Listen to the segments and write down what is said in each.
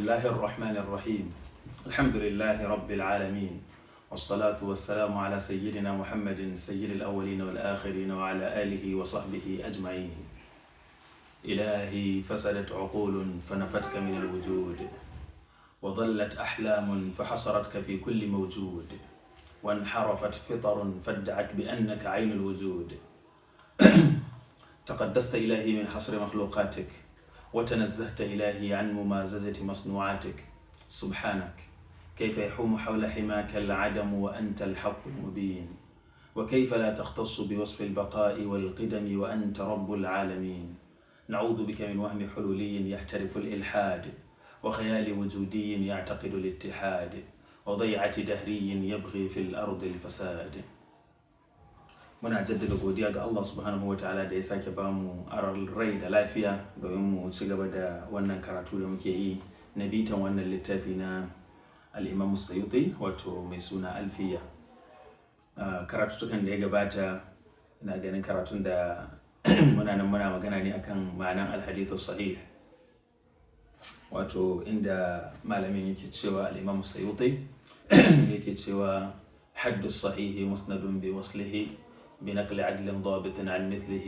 الله الرحمن الرحيم الحمد لله رب العالمين والصلاة والسلام على سيدنا محمد سيد الأولين والآخرين وعلى آله وصحبه أجمعين. إلهي فسدت عقول فنفتك من الوجود، وضلت أحلام فحصرتك في كل موجود، وانحرفت فطر فادعت بأنك عين الوجود. تقدست إلهي من حصر مخلوقاتك، وتنزهت إلهي عن ممازجة مصنوعاتك. سبحانك كيف يحوم حول حماك العدم وأنت الحق المبين، وكيف لا تختص بوصف البقاء والقدم وأنت رب العالمين. نعوذ بك من وهم حلولي يحترف الإلحاد، وخيال وجودي يعتقد الاتحاد، وضيعة دهري يبغي في الأرض الفساد. muna jaddada godiya ga Allah subhanahu wa ta'ala da ya sake bamu arar rai da lafiya domin mu ci gaba da wannan karatu da muke yi na bitan wannan littafi na al-Imam Sayuti, wato mai suna Alfiyya. Karatutukan da ya gabata ina ganin karatun da muna magana ne akan ma'anan al-hadithu sahih, wato inda malamin yake cewa al-Imam Sayuti yake cewa haddu sahihi musnadun bi waslihi بنقل عدل ضابط عن مثله،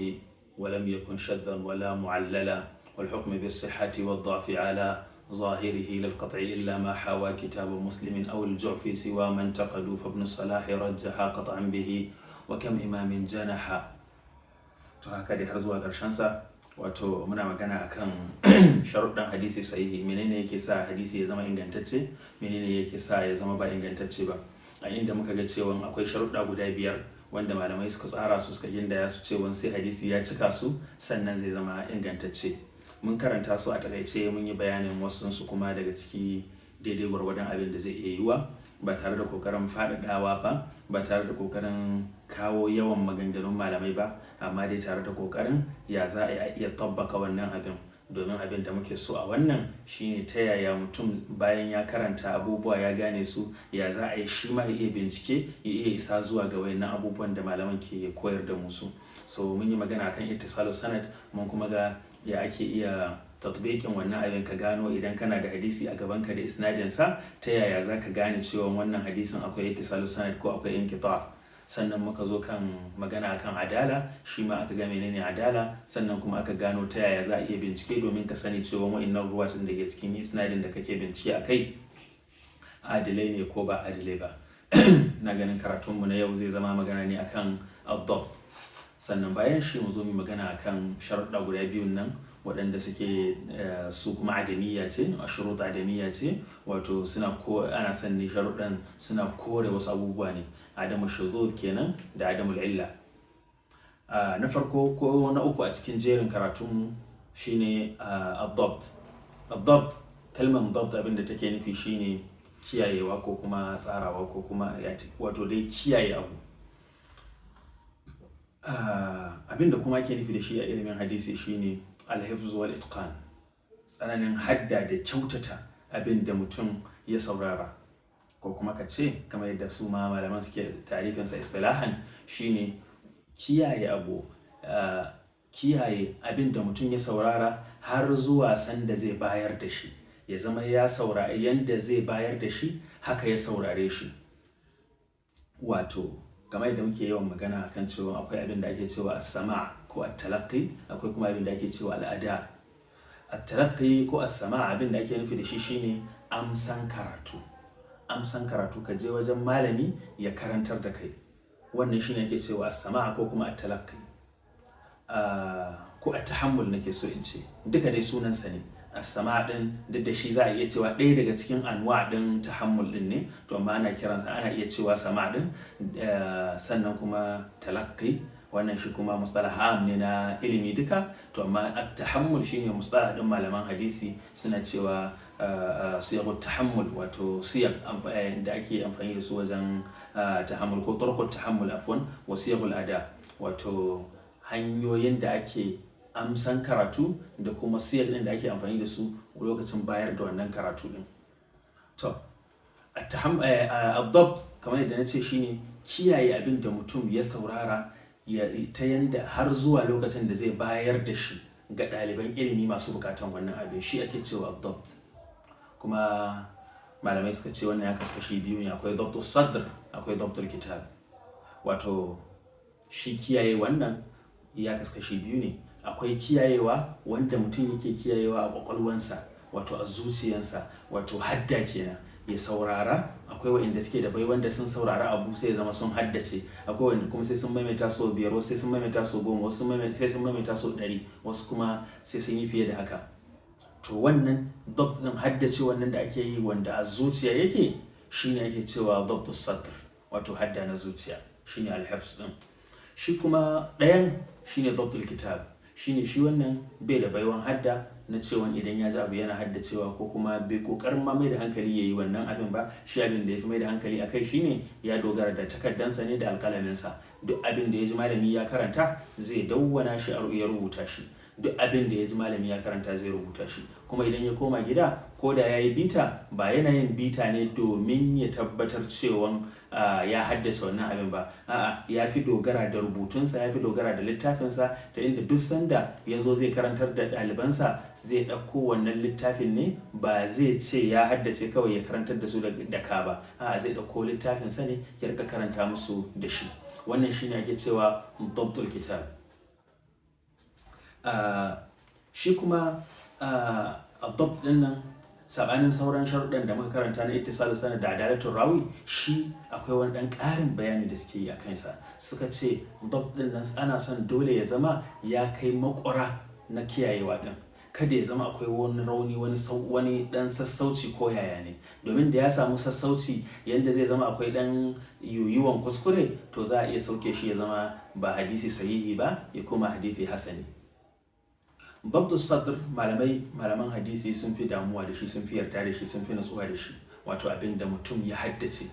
ولم يكن شذا ولا معللا، والحكم بالصحة والضعف على ظاهره للقطع إلا ما حوى كتاب مسلم أو الجعف سوى من انتقدوا، فابن الصلاح رجح قطعا به وكم إمام جنح. هكذا هرزوا قرشانسا. wato muna magana akan sharuɗan hadisi sahihi, menene yake sa hadisi ya zama ingantacce, menene yake sa ya zama ba ingantacce ba, a inda muka ga cewa akwai sharuɗa guda 5 wanda malamai suka tsara su, suka gindaya su cewa sai hadisi ya cika su sannan zai zama ingantacce. Mun karanta su a takaice, mun yi bayanin wasu su kuma daga ciki daidai gwargwadon abin da zai iya yiwa, ba tare da kokarin faɗaɗawa ba tare da kokarin kawo yawan maganganun malamai ba, amma dai tare da kokarin ya za a iya tabbaka wannan abin. Domin abin da muke so a wannan shine ta yaya mutum bayan ya karanta abubuwa ya gane su, ya za a yi shi ma ya iya bincike, ya iya isa zuwa ga wayannan abubuwan da malaman ke koyar da musu. So mun yi magana akan ittisalus sanad, mun kuma ga ya ake iya tatbiqin wannan abin, ka gano idan kana da hadisi a gaban ka da isnadin sa, ta yaya za ka gane cewa wannan hadisin akwai ittisalus sanad ko akwai inqita'. Sannan muka zo kan magana akan adala, shi ma aka ga menene adala, sannan kuma aka gano ta yaya za a iya bincike domin ka sani cewa wa'annan ruwatan da ke cikin isnadin da kake bincike akai adilai ne ko ba adilai ba. Na ganin karatunmu na yau zai zama magana ne akan ad-dabt. Sannan bayan shi mu zo mu magana akan sharuɗa guda biyun nan waɗanda suke su kuma adamiyya ce, ashurut adamiyya ce, wato ana son ne sharuɗan suna kore wasu abubuwa ne, adamu shuzuz kenan da adamul illa. Na farko ko na uku a cikin jerin karatun shine ad-dabt. Ad-dabt, kalmar dabt abinda take nufi shine kiyayewa ko kuma tsarawa ko kuma wato dai kiyaye abu. Abinda kuma ake nufi da shi a ilimin hadisi shine al-hifz wal itqan, tsananin hadda da kyautata abinda mutum ya saurara, ko kuma ka ce kamar yadda su ma malaman suke tarifinsa istilahan shine kiyaye abu, kiyaye abin da mutum ya saurara har zuwa sanda zai bayar da shi, ya zama ya saurari yanda zai bayar da shi haka ya saurare shi. Wato kamar yadda muke yawan magana akan cewa akwai abin da ake cewa as-sama' ko at-talaqqi, akwai kuma abin da ake cewa al-ada. At-talaqqi ko as-sama' abin da ake nufi da shi shine amsan karatu, ka je wajen malami ya karantar da kai, wannan shine ake cewa as-sama' ko kuma at-talaqqi, ko at-tahammul nake so in ce, duka dai sunansa ne. As-sama' din duk da shi za a iya cewa ɗaya daga cikin anwa din tahammul din ne, to amma ana iya cewa sama' din, sannan kuma talaqqi, wannan shi kuma mustalah ne na ilimi duka, to amma at-tahammul shine mustalah din malaman hadisi, suna cewa siyagut tahammul, wato siyag da ake amfani da su wajen tahammul, ko turqut tahammul afwan, wa siyagul ada, wato hanyoyin da ake amsan karatu da kuma siyag din da ake amfani da su lokacin bayar da wannan karatu din. To ad-dabt kamar yadda nace shine kiyaye abin da mutum ya saurara ta yanda har zuwa lokacin da zai bayar da shi ga ɗaliban ilimi masu bukatan wannan abin, shi ake cewa ad-dabt. kuma malamai suka ce wannan ya kaskashi biyu ne, akwai dabtul sadr akwai dabtul kitab. Wato shi kiyaye wannan ya kaskashi biyu ne, akwai kiyayewa wanda mutum yake kiyayewa a kwakwalwansa, wato a zuciyansa, wato hadda kenan, ya saurara. Akwai wa'inda suke da bai wanda sun saurara abu sai ya zama sun haddace, akwai wanda kuma sai sun maimaita so 5, wasu sai sun maimaita so 10, wasu sai sun maimaita so 100, wasu kuma sai sun yi fiye da haka. To wannan dabtin haddace wannan da ake yi wanda a zuciya yake shine ake cewa dabtus sadr, wato hadda na zuciya shine al-hifz din. Shi kuma ɗayan shine dabtul kitab, shine shi wannan bai da baiwan hadda na cewa idan ya ji abu yana haddacewa ko kuma bai kokarin ma mai da hankali yayi wannan abin ba. Shi abin da ya fi mai da hankali akai shine ya dogara da takaddansa ne da alƙalaminsa. Duk abin da ya ji malami ya karanta zai dawwana shi ya rubuta shi, duk abin da ya ji malami ya karanta zai rubuta shi. Kuma idan ya koma gida ko da ya yi bita, ba yana yin bita ne domin ya tabbatar cewa ya haddace wannan abin ba, a'a ya fi dogara da rubutunsa, ya fi dogara da littafinsa, ta inda duk sanda ya zo zai karantar da ɗalibansa zai ɗauko wannan littafin ne, ba zai ce ya haddace kawai ya karantar da su da ka ba, a'a zai ɗauko littafinsa ne ya rika karanta musu da shi. Wannan shine ake cewa dabtul kitab. Shi kuma dabt din nan sabanin sauran sharuɗan da muka karanta na ittisalus sanad da adalatul rawi, shi akwai wani ɗan ƙarin bayani da suke yi a kansa. Suka ce dabt din nan ana son dole ya zama ya kai makwara na kiyayewa din, kada ya zama akwai wani rauni, wani ɗan sassauci ko yaya ne, domin da ya samu sassauci yanda zai zama akwai ɗan yuyuwan kuskure, to za a iya sauke shi ya zama ba hadisi sahihi ba, ya koma hadisi hasani. Dabtus sadr malaman hadisi sun fi damuwa da shi, sun fi yarda da shi, sun fi natsuwa da shi, wato abin da mutum ya haddace.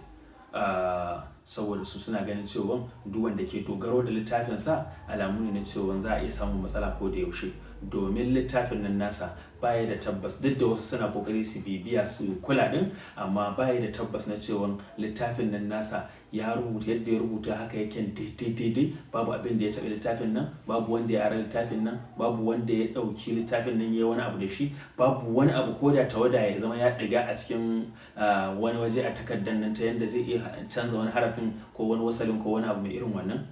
Saboda su suna ganin cewa duk wanda ke dogaro da littafinsa alamu ne na cewa za a iya samun matsala ko da yaushe, domin littafin nan nasa baya da tabbas. Duk da wasu suna kokari su bibiya su kula din, amma baya da tabbas na cewa littafin nan nasa ya rubuta yadda ya rubuta haka yake daidai. Babu abin da ya taɓa littafin nan, babu wanda ya ara littafin nan, babu wanda ya ɗauki littafin nan ya wani abu da shi, babu wani abu ko da tawada ya zama ya ɗiga a cikin wani waje a takardar nan ta yadda zai iya canza wani harafin ko wani wasalin ko wani abu mai irin wannan.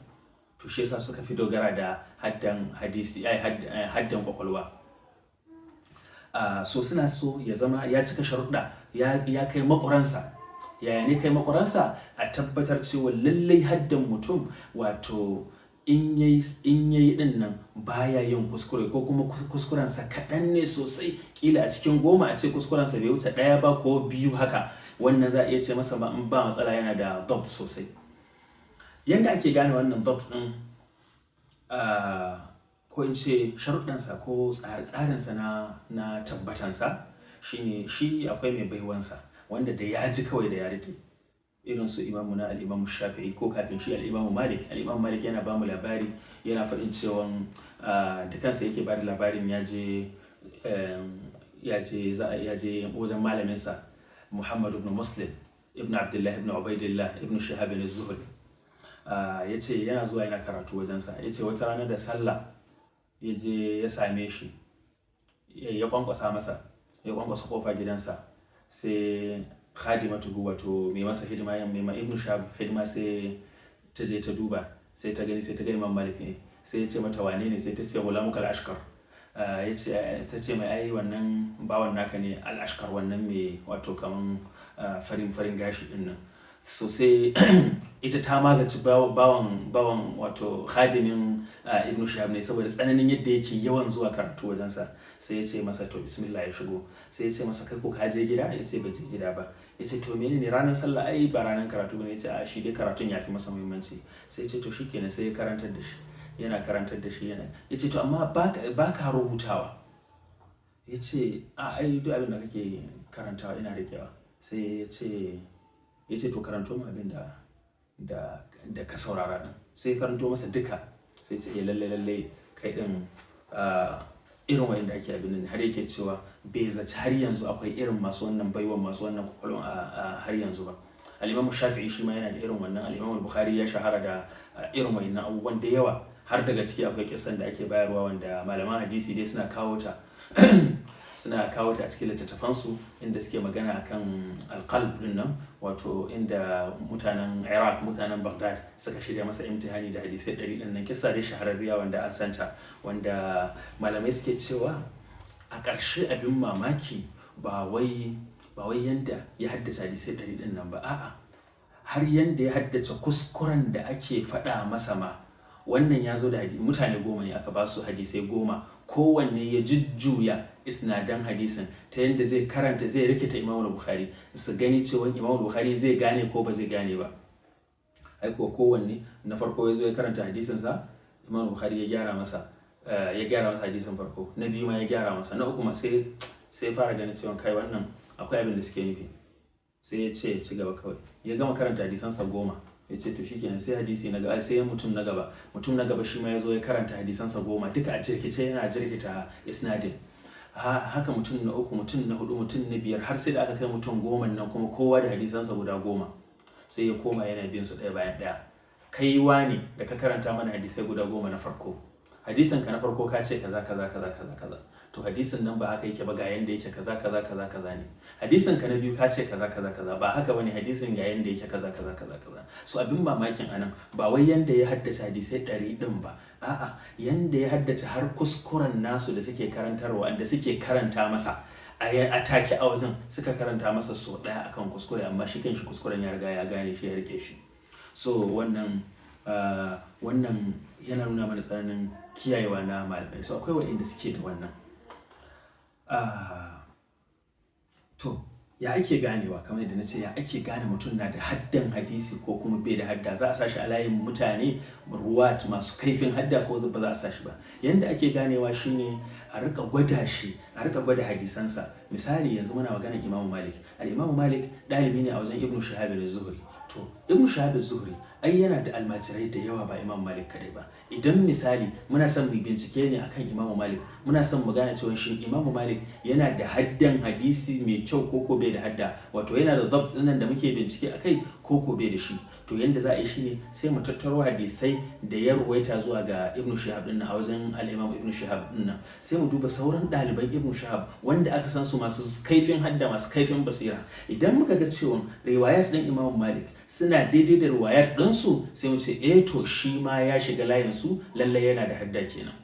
To shi yasa suka fi dogara da haddan hadisi, haddan kwakwalwa. So suna so ya zama ya cika sharuɗa, ya kai makuransa. Yaya ne kai makuransa? A tabbatar cewa lallai haddan mutum, wato in yayi din nan baya yin kuskure, ko kuma kuskurensa kaɗan ne sosai, kila a cikin 10 a ce kuskurensa bai wuce 1 ba ko 2 haka, wannan za a iya ce masa ba matsala, yana da dabt sosai. Yanda ake gane wannan dabt din, ko in ce sharuɗansa ko tsarinsa na tabbatansa, shine shi akwai mai baiwansa wanda da ya ji kawai da ya rike, irin su imamu na al-Imam Shafi'i, ko kafin shi al-Imam Malik. Al-Imam Malik yana ba mu labari, yana faɗin cewa da kansa yake ba da labarin ya je wajen malaminsa Muhammad ibn Muslim ibn Abdullah ibn Ubaidillah ibn Shihab az-Zuhri. Ya ce yana zuwa yana karatu wajensa. Ya ce wata rana da sallah ya je ya same shi, ya kwankwasa kofa gidansa, sai khadimatu, wato mai masa hidima, mai ibn Shihab hidima, sai ta je ta duba, sai ta gani, sai ta ga Imam Malik ne. Sai ya ce mata wane ne? Sai ta ce gulamuka al-ashkar. Ta ce mai ai wannan bawan naka ne al-ashkar, wannan mai wato kaman farin gashi din nan. So sai ita ta mazaci bawan wato khadimin ibn Shihab ne, saboda tsananin yadda yake yawan zuwa karatu wajensa. Sai ya ce masa to bismillah, ya shigo. Sai ya ce masa kai ko ka je gida? Ya ce ba je gida ba. Ya ce to menene, ranar sallah ai ba ranar karatu bane. Ya ce a shi dai karatun ya fi masa muhimmanci. Sai ya ce to shikenan, sai ya karantar da shi, yana karantar da shi, yana. Ya ce to amma ba ka rubutawa? Ya ce a ai duk abin da kake karantawa ina rikewa. Sai ya ce to karanto mu abin da ka saurara din. Sai ya karanto masa duka. Sai ya ce lalle kai din irin wanda ake abin nan, har yake cewa bai zaci har yanzu akwai irin masu wannan baiwa, masu wannan kwakwalwan har yanzu ba. Al-Imam Shafi'i shi ma yana da irin wannan. Al-Imam Bukhari ya shahara da irin wannan abubuwan da yawa, har daga ciki akwai kisan da ake bayarwa wanda malaman hadisi dai suna kawo ta. suna kawo ta a cikin littattafansu inda suke magana akan alqalb din nan, wato inda mutanen Iraq, mutanen Baghdad suka shirya masa imtihani da hadisai 100 din nan, kissa dai shahararriya wanda an santa, wanda malamai suke cewa a ƙarshe abin mamaki ba wai yanda ya haddace hadisai 100 din nan ba, a'a har yanda ya haddace kuskuren da ake faɗa masa ma. Wannan ya zo da mutane 10 ne aka ba su hadisai 10, kowanne ya jujjuya isnadan hadisin ta yadda zai karanta, zai rikita Imam Bukhari su gani cewa Imam Bukhari zai gane ko ba zai gane ba. Ai kuwa kowanne na farko ya zo ya karanta hadisin sa, Imam Bukhari ya gyara masa hadisin farko, na biyu ma ya gyara masa, na uku ma sai fara ganin cewa kai wannan akwai abin da suke nufi, sai ya ce ci gaba kawai. Ya gama karanta hadisan sa 10, ya ce to shikenan sai hadisi na gaba, sai mutum na gaba shi ma ya zo ya karanta hadisansa 10 duka a jirkice, yana jirkita isnadin. Haka mutum na 3, mutum na 4, mutum na 5, har sai da aka kai mutum 10 nan kuma kowa da hadisansa guda 10. Sai ya koma yana bin su ɗaya bayan ɗaya. Kai wani da ka karanta mana hadisai guda 10 na farko, hadisin ka na farko ka ce kaza, to hadisin nan ba haka yake ba, ga yanda yake kaza ne. Hadisin ka na biyu ka ce kaza, ba haka bane, hadisin ga yanda yake kaza. So abin mamakin anan ba wai yanda ya haddace hadisai 100 din ba, a'a yanda ya haddace har kuskuren nasu da suke karantarwa, da suke karanta masa a take a wajen, suka karanta masa so ɗaya akan kuskure, amma shi kanshi kuskuren ya riga ya gane shi, ya rike shi. So wannan yana nuna mana tsananin kiyayewa na malamai. So akwai waɗanda suke da wannan. To ya ake ganewa, kamar yadda na ce, ya ake gane mutum na da haddan hadisi ko kuma bai da hadda? Za a sashi a layin mutane ruwat masu kaifin hadda ko ba za a sashi ba? Yanda ake ganewa shine a rika gwada hadisansa. Misali yanzu muna maganar Imam Malik. Al-Imam Malik ɗalibi ne a wajen Ibn Shihab az-Zuhri. To Ibn Shihab az-Zuhri ai yana da almajirai da yawa, ba Imam Malik kadai ba. Idan misali muna son mu bincike ne akan Imam Malik, muna son mu gane cewa shin Imam Malik yana da haddan hadisi mai kyau ko bai da hadda, wato yana da dabt nan da muke bincike akai ko bai da shi. To yanda za a yi shine sai mu tattaro hadisai da ya ruwaita zuwa ga Ibn Shihab din a wajen al-Imam Ibn Shihab din, sai mu duba sauran ɗaliban Ibn Shihab wanda aka san su masu kaifin hadda, masu kaifin basira. Idan muka ga cewa riwayat din Imam Malik suna daidai da riwayat ɗinsu, sai mu ce to shi ma ya shiga layin su, lalle yana da hadda kenan.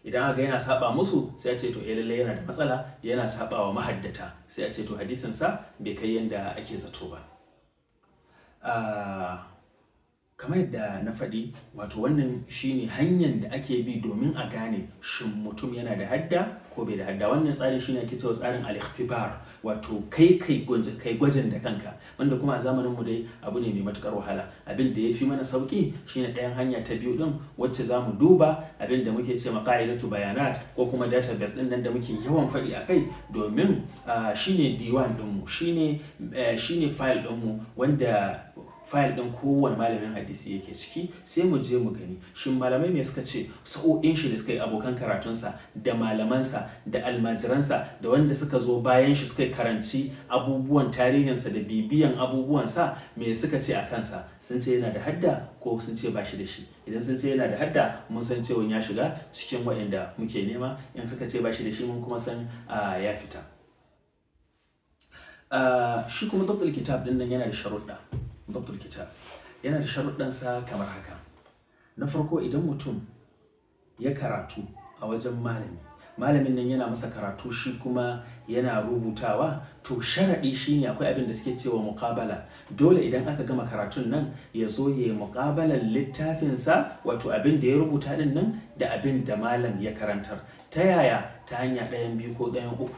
Idan aka yana saba musu, sai a ce to lalle yana da matsala, yana saba wa mahaddata, sai a ce to hadisin sa bai kai yanda ake zato ba. Kamar yadda na faɗi, wato wannan shine hanyar da ake bi domin a gane shin mutum yana da hadda ko bai da hadda. Wannan tsarin shine ake cewa tsarin al-ikhtibar, wato kai gwajin da kanka, wanda kuma a zamanin mu dai abu ne mai matukar wahala. Abin da yafi mana sauki shine ɗayan hanya ta biyu din, wacce zamu duba abin da muke ce maqaidatu bayanat ko kuma database din nan da muke yawan faɗi akai, domin shine diwan din mu, shine file din mu, wanda fayil ɗin kowane malamin hadisi yake ciki. Sai mu je mu gani shin malamai me suka ce, sa'o'in shi da suka yi, abokan karatunsa da malamansa da almajiransa da wanda suka zo bayan shi suka karanci abubuwan tarihinsa da bibiyan abubuwansa, me suka ce a kansa? Sun ce yana da hadda ko sun ce ba shi da shi? Idan sun ce yana da hadda, mun san cewa ya shiga cikin waɗanda muke nema. In suka ce ba shi da shi, mun kuma san ya fita. Shi kuma dabtul kitab ɗin nan yana da sharuɗa. Dabtul kitab yana da sharuɗansa kamar haka. Na farko, idan mutum ya karatu a wajen malamin nan yana masa karatu, shi kuma yana rubutawa, to sharaɗi shine akwai abin da suke cewa muqabala. Dole idan aka gama karatun nan ya zo ya yi muqabalan littafinsa, wato abin da ya rubuta din nan da abin da malam ya karantar. Ta yaya? Ta hanya ɗayan biyu ko ɗayan uku.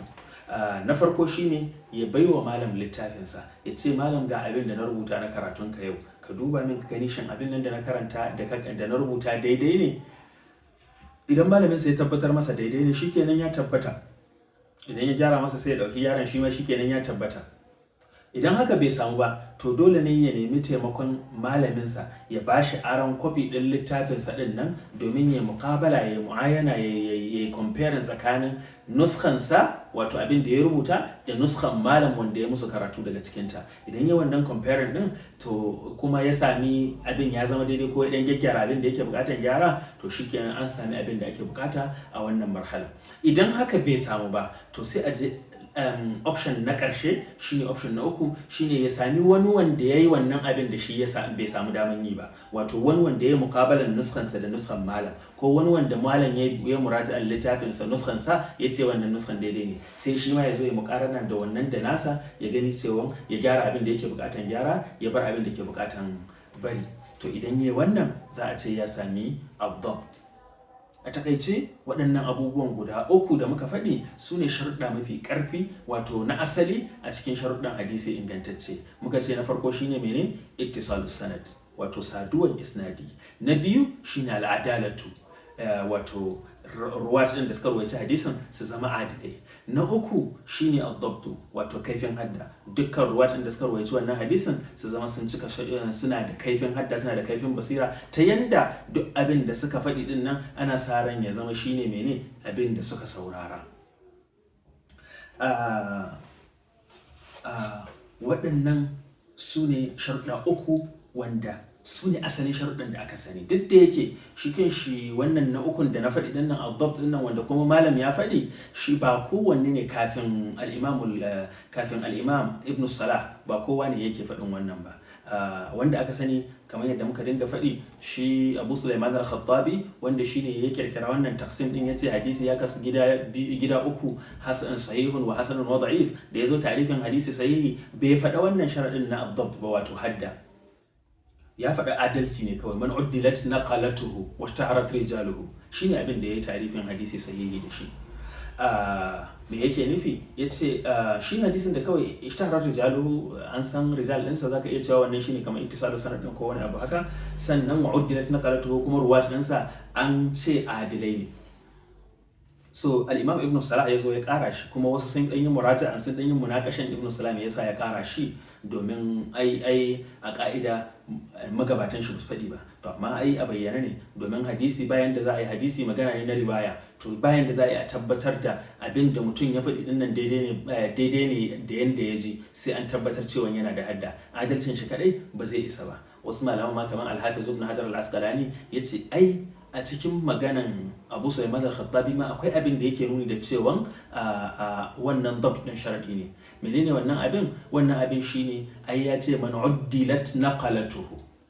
Na farko shine ya baiwa malam littafinsa, ya ce malam ga abin da na rubuta na karatunka yau, ka duba min ka gani shin abin nan da na karanta da na rubuta daidai ne. Idan malamin sai ya tabbatar masa daidai ne, shikenan ya tabbata. Idan ya gyara masa sai ya dauki yaron, shi ma shikenan ya tabbata. idan haka bai samu ba to dole ne ya nemi taimakon malaminsa ya bashi aron kwafi ɗin littafinsa ɗin nan domin ya muƙabala ya mu'ayana ya compare tsakanin nuskansa wato abin da ya rubuta da nuskan malam wanda ya musu karatu daga cikinta. Idan ya wannan comparing ɗin to kuma ya sami abin ya zama daidai ko ya ɗan gyaggyara abin da yake buƙatar gyara to shikenan an sami abin da ake buƙata a wannan marhala. Idan haka bai samu ba to sai a je option na ƙarshe shine option na uku, shine ya sami wani wanda ya yi wannan abin da shi bai samu daman yi ba, wato wani wanda ya muƙabalan nuskansa da nuskan malam, ko wani wanda malam ya muraji'an littafinsa nuskansa ya ce wannan nuskan daidai ne, sai shi ma ya zo ya muƙarana da wannan da nasa ya gani cewa ya gyara abin da yake buƙatan gyara ya bar abin da ke buƙatan bari. To idan ya yi wannan za a ce ya sami ad-dabt. A takaice waɗannan abubuwan guda uku da muka faɗi su ne sharuɗa mafi ƙarfi wato na asali a cikin sharuɗan hadisi ingantacce. Muka ce na farko shine mene? Ittisalus sanad, wato saduwan isnadi. Na biyu shine al'adalatu, wato ruwat ɗin da suka rawaita hadisin su zama adilai. Na uku shine ad-dabtu, wato kaifin hadda. Dukkan ruwat ɗin da suka rawaita wannan hadisin su zama sun cika suna da kaifin hadda, suna da kaifin basira, ta yanda duk abin da suka faɗi ɗin nan ana sa ran ya zama shine mene abin da suka saurara. Waɗannan su ne sharuɗa uku wanda su ne asalin sharuɗan da aka sani, duk da yake shi kan shi wannan na ukun da na faɗi ɗin nan ad-dabt ɗin nan wanda kuma malam ya faɗi shi ba kowanne ne kafin al-imam Ibn Salah ba kowa ne yake faɗin wannan ba. Wanda aka sani kamar yadda muka dinga faɗi shi Abu Sulaiman al-Khattabi wanda shine ya kirkira wannan taqsim din, yace hadisi ya kasu gida uku, hasan sahihun wa hasanun wa da'if. Da yazo ta'rifin hadisi sahihi bai faɗa wannan sharadin na ad-dabt ba, wato hadda. Ya faɗa adalci ne kawai, man uddilat naqalatuhu wa ishtaharat rijaluhu, shine abin da yayi ta'rifin hadisi sahihi da shi. Me yake nufi? Yace shi hadisin da kawai ishtaharat rijaluhu, an san rijal ɗinsa, zaka iya cewa wannan shine kamar ittisalu sanad ko wani abu haka. Sannan wa uddilat naqalatuhu, kuma ruwat ɗinsa an ce adilai ne. So al-imam Ibn Salah ya zo ya ƙara shi, kuma wasu sun ɗan yi muraja'an, sun ɗan yi munakashan Ibn Salah me yasa ya ƙara shi, domin ai a ƙa'ida magabatan shi ba su faɗi ba, to amma ai a bayyana ne, domin hadisi bayan da za a yi, hadisi magana ne na riwaya, to bayan da za a yi a tabbatar da abin da mutum ya faɗi ɗin nan daidai ne da yanda ya ji, sai an tabbatar cewa yana da hadda. Adalcin shi kaɗai ba zai isa ba. Wasu malaman ma kamar Al-Hafiz Ibn Hajar al-Asqalani ya ce ai a cikin maganan Abu Sulaiman al-Khattabi ma akwai abin da yake nuni da cewa wannan dabt din sharadi ne. Menene wannan abin? Wannan abin shine ai ya ce man uddilat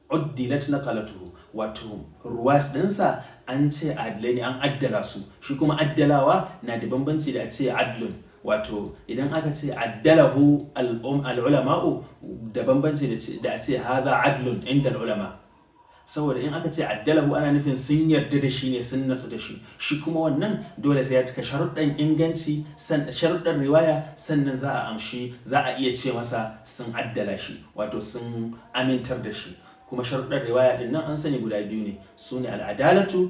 naqalatuhu, wato ruwat dinsa an ce adilai ne, an addala su. Shi kuma addalawa na da bambanci da a ce adlun, wato idan aka ce addalahu al-ulama'u da bambanci da a ce hadha adlun inda al-ulama. Saboda in aka ce addalahu ana nufin sun yarda da shi ne, sun nasu da shi. Shi kuma wannan dole sai ya cika sharuɗan inganci, sharuɗan riwaya, sannan za a iya ce masa sun addala shi, wato sun amintar da shi. Kuma sharuɗan riwaya din nan an sani guda biyu ne, su ne al'adalatu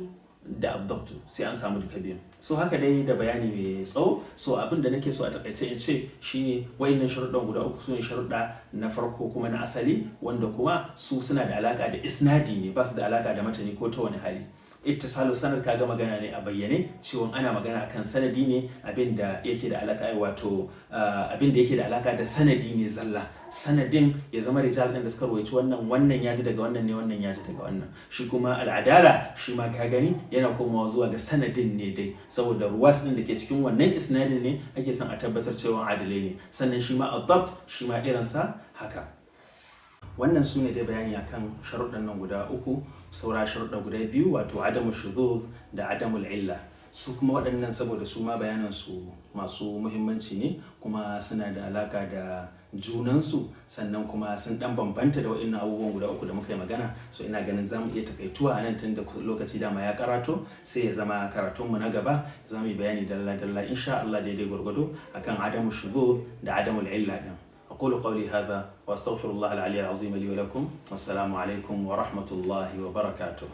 da ad-dabtu, sai an samu duka biyu. So haka dai da bayani mai tsawo. So abin da nake so a takaice in ce shine wayannan sharuɗan guda uku su ne sharuɗa na farko kuma na asali, wanda kuma su suna da alaka da isnadi ne, ba su da alaka da matani ko ta wani hali. Ittisalu sanad kaga magana ne a bayyane cewa ana magana akan sanadi ne, abin da yake da alaka da sanadi ne zalla. Sanadin ya zama rijal ɗin da suka rawaito wannan ya ji daga wannan ne, wannan ya ji daga wannan. Shi kuma al'adala shi ma ka gani yana komawa zuwa ga sanadin ne dai, saboda ruwat ɗin da ke cikin wannan isnadin ne ake son a tabbatar cewa adalai ne. Sannan shi ma ad-dabt shi ma irinsa haka. Wannan su ne dai bayani akan sharuɗan nan guda uku. Saura sharuɗa guda biyu, wato adamu shudud da adamul illa. Su kuma waɗannan saboda su ma bayanan su masu muhimmanci ne, kuma suna da alaka da junansu, sannan kuma sun ɗan bambanta da waɗannan abubuwan guda uku da muka yi magana. So ina ganin za mu iya takaituwa a nan tun da lokaci dama ya karato, sai ya zama karatunmu na gaba za mu yi bayani dalla-dalla insha Allah daidai gwargwado akan adamu shudud da adamul illa ɗin. أقول قولي هذا وأستغفر الله العلي العظيم لي ولكم، والسلام عليكم ورحمة الله وبركاته.